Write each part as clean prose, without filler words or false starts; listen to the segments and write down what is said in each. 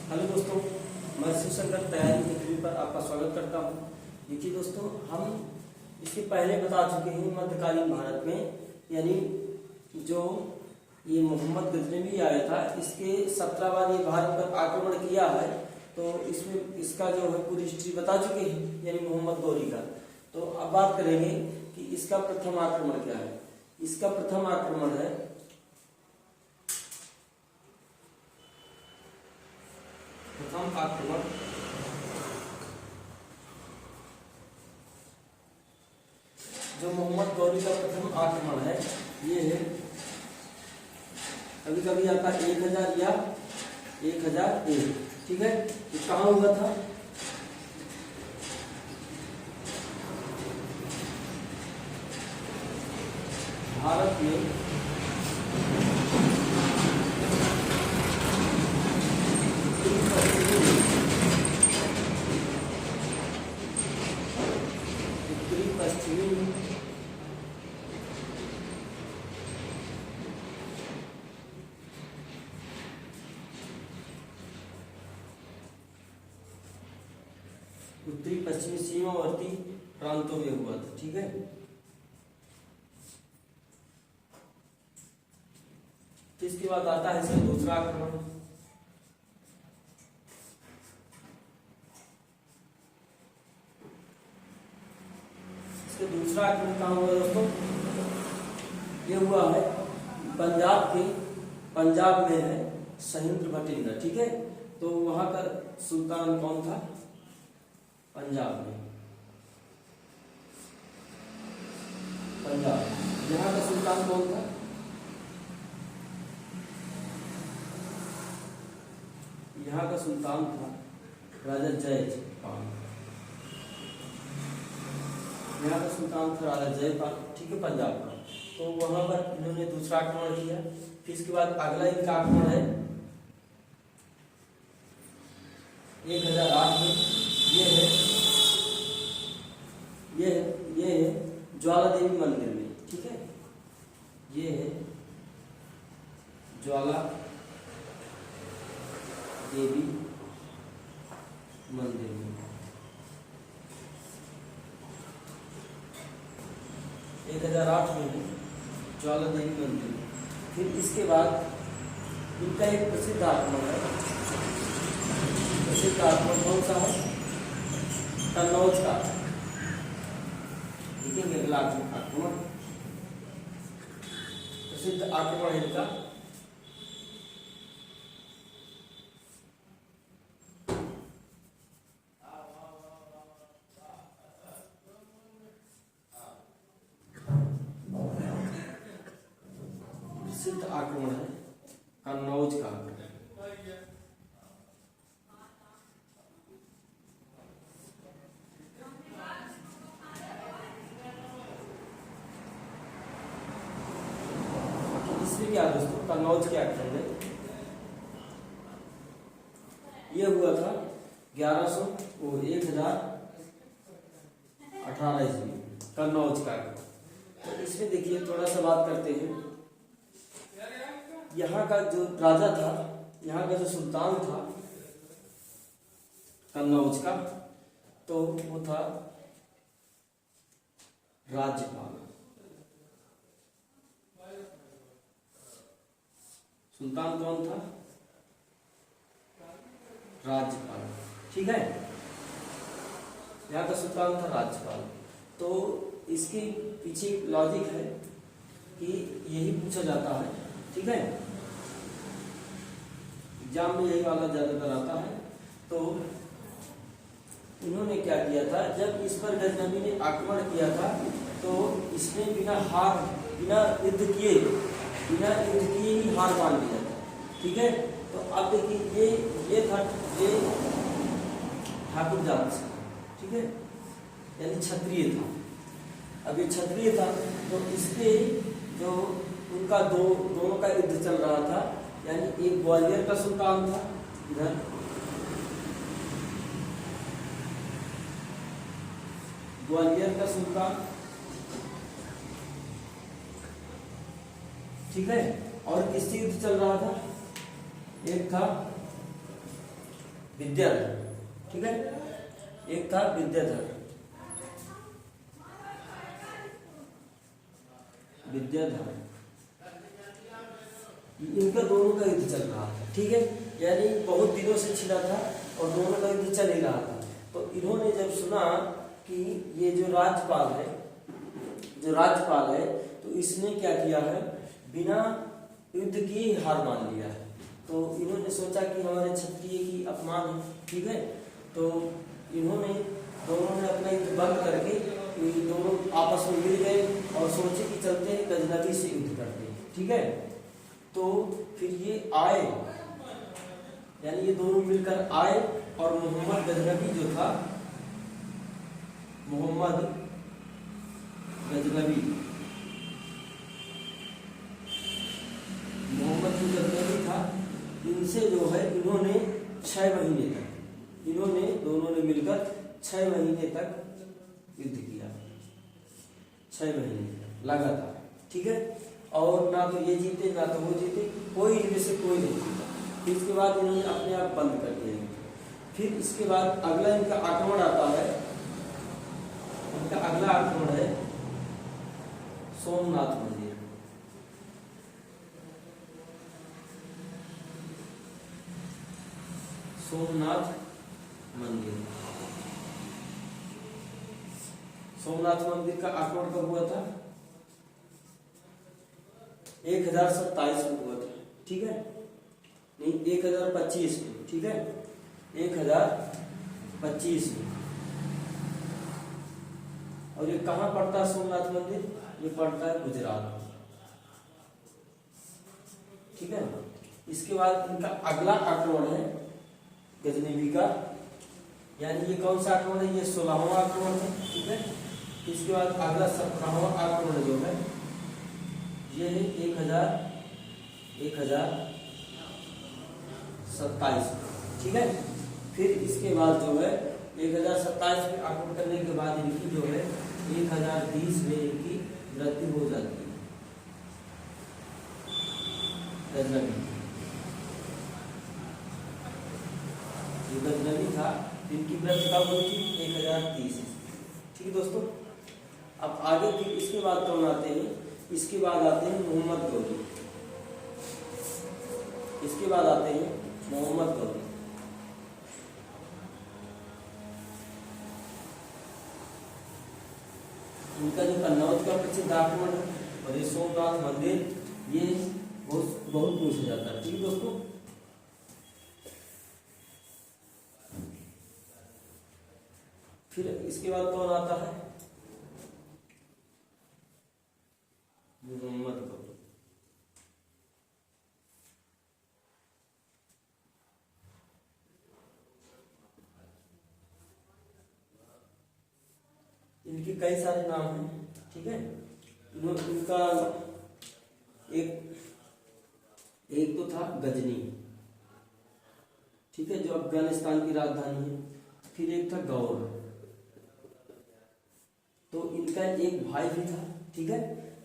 Hello दोस्तों, मैं शिवशंकर तैयारी की टीवी पर आपका स्वागत करता हूं। देखिए दोस्तों, हम इसके पहले बता चुके हैं मध्यकालीन भारत में, यानी जो ये मोहम्मद गजनवी आया था, इसके 17 बार ये भारत पर आक्रमण किया है। तो इसमें इसका जो है पूरी हिस्ट्री बता चुके हैं, यानी मोहम्मद गौरी का। तो अब बात करेंगे कि इसका प्रथम आक्रमण क्या है। इसका प्रथम आक्रमण है जो मोहम्मद गौरी का प्रथम आक्रमण है, ये है कभी कभी आता 1000 या 1001। ठीक है, ये कहाँ हुआ था? भारत में उत्तरी पश्चिमी उत्तरी पश्चिमी सीमावर्ती प्रांतों में हुआ था। ठीक है, इसके बाद आता है इसका दूसरा आक्रमण। इसका दूसरा आक्रमण कहाँ हुआ दोस्तों? ये हुआ है पंजाब में है सहिंद्र भटिंडा। ठीक है, तो वहां का सुल्तान कौन था? पंजाब में यहाँ का सुल्तान कौन था? यहाँ का सुल्तान था राजा जयपाल। यहाँ का सुल्तान था राजा जयपाल। ठीक है, पंजाब का। तो वहां पर इन्होंने दूसरा आक्रमण किया। फिर इसके बाद अगला इनका आक्रमण है 1008 में। ये है ज्वाला देवी मंदिर में। ठीक है, ये है ज्वाला देवी मंदिर में। 1008 में है ज्वाला देवी मंदिर में। फिर इसके बाद इनका एक प्रसिद्ध आक्रमण है। प्रसिद्ध आक्रमण कौन सा है? कन्नौज का। देखेंगे अगला आक्रमण, प्रसिद्ध आक्रमण है इनका प्रसिद्ध आक्रमण है कन्नौज का आक्रमण। इसमें क्या दोस्तों, कन्नौज के आक्रमण में ये हुआ था 1018 ईस्वी, कन्नौज का। तो इसमें देखिए थोड़ा सा बात करते हैं। यहाँ का जो राजा था, यहाँ का जो सुल्तान था कन्नौज का, तो वो था राज्यपाल। सुल्तान कौन था? राज्यपाल। ठीक है, यहाँ का सुल्तान था राज्यपाल। तो इसके पीछे लॉजिक है कि यही पूछा जाता है। ठीक है, एग्जाम में यही वाला ज्यादातर आता है। तो इन्होंने क्या किया था, जब इस पर गजनवी ने आक्रमण किया था, तो इसने बिना युद्ध किए ही हार मान लिया था। ठीक है, तो अब देखिए ये ठाकुर जात से। ठीक है, यानी क्षत्रिय था। अब ये क्षत्रिय था, तो इसके जो उनका दोनों का युद्ध चल रहा था। यानी एक ग्वालियर का सुल्तान था इधर, ग्वालियर का सुल्तान। ठीक है, और किससे युद्ध चल रहा था? एक था विद्याधर, ठीक है, एक था विद्याधर। इनका दोनों का युद्ध चल रहा था, ठीक है, यानी बहुत दिनों से छिड़ा था और दोनों का युद्ध चल ही रहा था। तो इन्होंने जब सुना कि ये जो राज्यपाल है तो इसने क्या किया है, बिना युद्ध की हार मान लिया है। तो इन्होंने सोचा कि हमारे क्षत्रिय की अपमान है, ठीक है, तो इन्होंने दोनों ने अपना युद्ध बंद करके दोनों आपस में मिल गए और सोचे कि चलते हैं गजनवी से युद्ध करते हैं, ठीक है। तो फिर ये आए, यानी ये दोनों मिलकर आए और मोहम्मद गजनवी जो था, मोहम्मद गजनवी था, इनसे जो है इन्होंने 6 महीने तक, इन्होंने दोनों ने मिलकर 6 महीने तक युद्ध किया, 6 महीने लगातार, ठीक है। और ना तो ये जीते ना तो वो जीते, कोई इनमें से कोई नहीं जीता। फिर इसके बाद इन्होंने अपने आप बंद कर दिया। फिर इसके बाद अगला इनका आक्रमण आता है, इनका अगला आक्रमण है सोमनाथ मंदिर। सोमनाथ मंदिर, सोमनाथ मंदिर का आक्रमण कब हुआ था? 1027 में हुआ था, ठीक है, नहीं 1025 में, ठीक है, 1025 में। और ये कहाँ पड़ता है सोमनाथ मंदिर? ये पड़ता है गुजरात, ठीक है। इसके बाद इनका अगला आक्रमण है गजनवी का, यानी ये कौन सा आक्रमण है? ये 16वां आक्रमण है, ठीक है। इसके बाद अगला 17वां आक्रमण जो है ये है 1027, ठीक है। फिर इसके बाद जो है 1027 में आक्रमण करने के बाद इनकी जो है 1030 में इनकी मृत्यु हो जाती है गजनवी। जो गजनवी था इनकी मृत्यु कब हुई थी? 1030, ठीक है दोस्तों। अब आगे फिर इसके बाद कौन आते हैं? इसके बाद आते हैं मोहम्मद गौरी, इसके बाद आते हैं मोहम्मद गौरी। इनका जो कन्नौज का प्रसिद्ध आक्रमण और ये सोमनाथ मंदिर, ये बहुत पूछा जाता है, ठीक है दोस्तों। फिर इसके बाद कौन आता है? मोहम्मद गौरी। इनके कई सारे नाम हैं, ठीक है। इनका एक तो था गजनी, ठीक है, जो अफगानिस्तान की राजधानी है। फिर एक था गौर, तो इनका एक भाई भी था, ठीक है,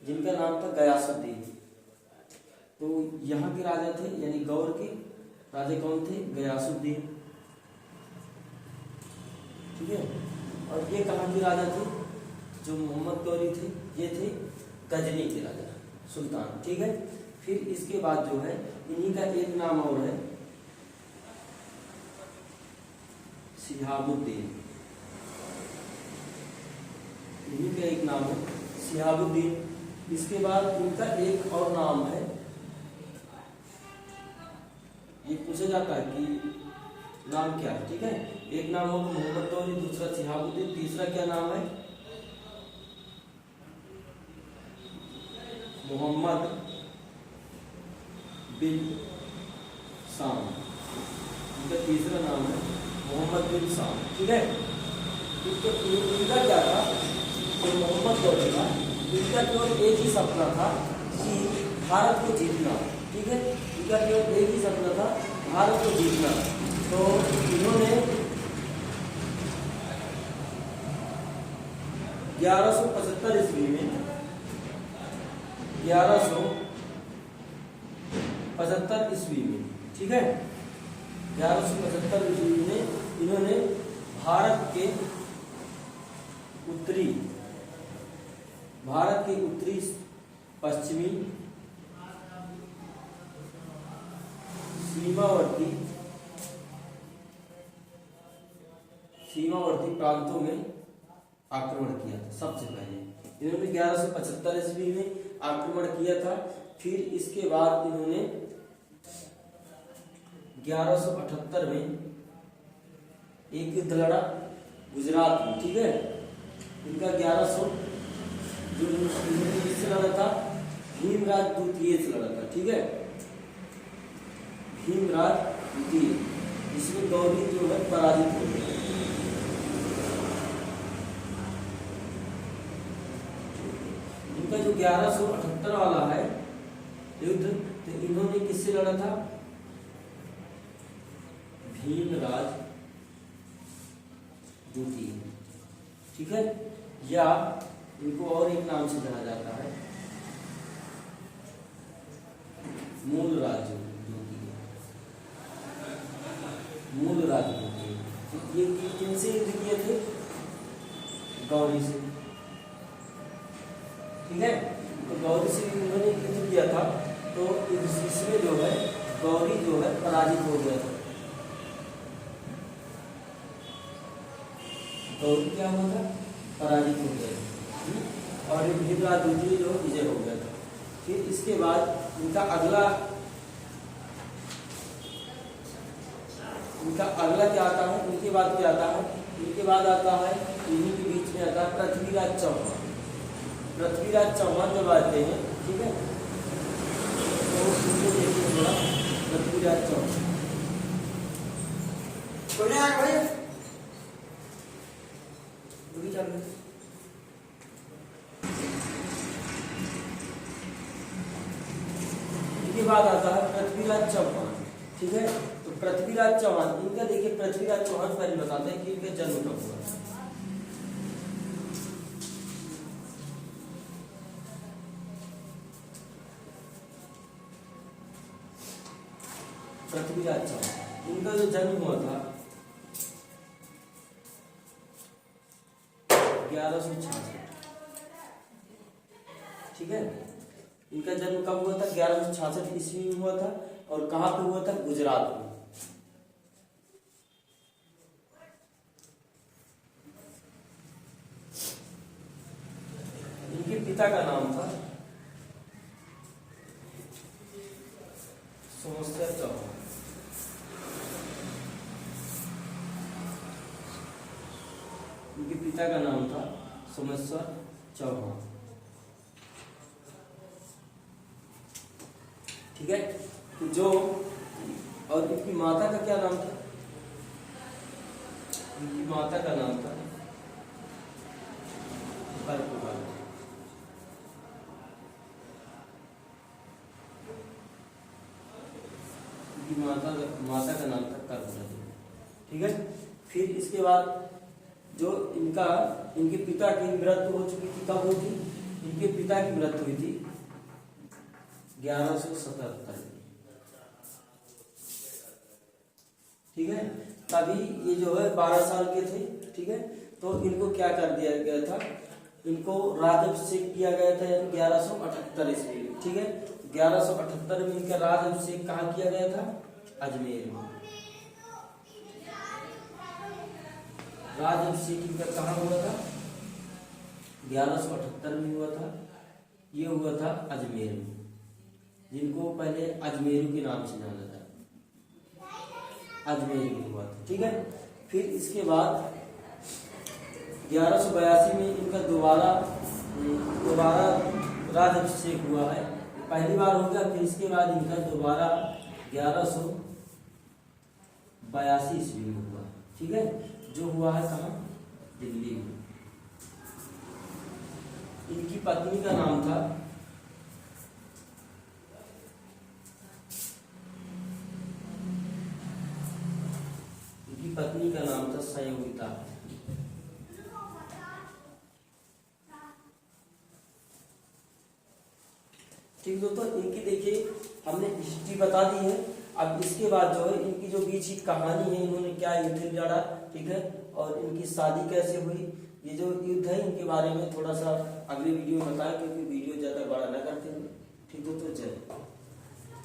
जिनका नाम था गयासुद्दीन। तो यहाँ के राजा थे, यानी गौर के राजा कौन थे? गयासुद्दीन, ठीक है। और ये कहाँ के राजा थे? जो मोहम्मद गौरी थे, ये थे गजनी के राजा, सुल्तान, ठीक है। फिर इसके बाद जो है इन्हीं का एक नाम और है शिहाबुद्दीन, इन्हीं का एक नाम है शिहाबुद्दीन। इसके बाद इनका एक और नाम है, ये पूछा जाता है कि नाम क्या है, ठीक है। एक नाम होगा मोहम्मद गौरी, दूसरा शिहाबुद्दीन, तीसरा क्या नाम है? मोहम्मद बिन साम, इनका तीसरा नाम है मोहम्मद बिन साम, ठीक है। इनका क्या था? तो मोहम्मद गौरी का इनका केवल एक ही सपना था कि भारत को जीतना, ठीक है। इनका केवल एक ही सपना था, भारत को जीतना। तो इन्होंने 1175 ईस्वी में 1175 ईस्वी में, ठीक है, 1175 ईस्वी में इन्होंने भारत के उत्तरी पश्चिमी सीमावर्ती प्रांतों में आक्रमण किया था। सबसे पहले इन्होंने 1175 ईस्वी में आक्रमण किया था। फिर इसके बाद इन्होंने 1178 में एक युद्ध लड़ा गुजरात में, ठीक है। इनका 1100 जो इससे लड़ा था भीमराज द्वितीय से लड़ा था, ठीक है, भीमराज द्वितीय, जिसमें गौरी जो है पराजित हो गया। इनका जो 1178 वाला है युद्ध, तो इन्होंने किससे लड़ा था? भीमराज द्वितीय, ठीक है, या इनको और एक नाम से जाना जाता है मूलराज द्वितीय। ये किनसे युद्ध किए थे? गौरी से, ठीक है। तो गौरी से इन्होंने युद्ध किया था, तो इसमें जो है गौरी जो है पराजित हो गया था। गौरी क्या हुआ था? पराजित हो गया था, और भीमराज द्वितीय जो विजय हो गया था। फिर इसके बाद इनका अगला क्या आता है? उनके बाद क्या आता है? इनके बाद आता है, इन्हीं के बीच में आता है पृथ्वीराज चौहान। पृथ्वीराज चौहान जब आते हैं, ठीक है, तो उनको देखिए थोड़ा पृथ्वीराज चौहान इनके बाद आता है पृथ्वीराज चौहान, ठीक है। तो पृथ्वीराज चौहान, इनका देखिए पृथ्वीराज चौहान पहले बताते हैं कि इनका जन्म कब हुआ। पृथ्वीराज चौहान, इनका जो जन्म हुआ था 1166, ठीक है। इनका जन्म कब हुआ था? 1166 ईस्वी में हुआ था। और कहां पे हुआ था? गुजरात में। इनके पिता का नाम था सोमेश्वर चौहान। इनके पिता का नाम था सोमेश्वर चौहान, ठीक है। तो जो और इनकी माता का क्या नाम था? इनकी माता का नाम था कर्पूरा। इनकी माता का नाम था कर्पूरा, ठीक है। फिर इसके बाद जो इनके पिता की मृत्यु हो चुकी थी, कब हुई थी? इनके पिता की मृत्यु हुई थी 1177, ठीक है। तभी ये जो है 12 साल के थे, ठीक है। तो इनको क्या कर दिया गया था? इनको राज्याभिषेक किया गया था 1178 ईस्वी में, ठीक है। 1178 में इनका राज्याभिषेक कहाँ किया गया था? अजमेर में। राज्याभिषेक इनका कहाँ हुआ था? 1178 में हुआ था। ये हुआ था अजमेर में, जिनको पहले अजमेरू के नाम से जाना जाता, अजमेर में हुआ था, ठीक है। फिर इसके बाद 1182 में इनका दोबारा राज्याभिषेक हुआ है। पहली बार हो गया, फिर इसके बाद इनका दोबारा 1182 ईस्वी में हुआ, ठीक है। जो हुआ है कहाँ? दिल्ली में। इनकी पत्नी का नाम था संयोगिता। ठीक दोस्तों, इनकी देखिए हमने हिस्ट्री बता दी है। अब इसके बाद जो है इनकी जो बीच की कहानी है, इन्होंने क्या युद्ध लड़ा, ठीक है, और इनकी शादी कैसे हुई, ये जो युद्ध है इनके बारे में थोड़ा सा अगले वीडियो में बताएं, क्योंकि वीडियो ज़्यादा बड़ा ना करते हैं। ठीक है, तो जय।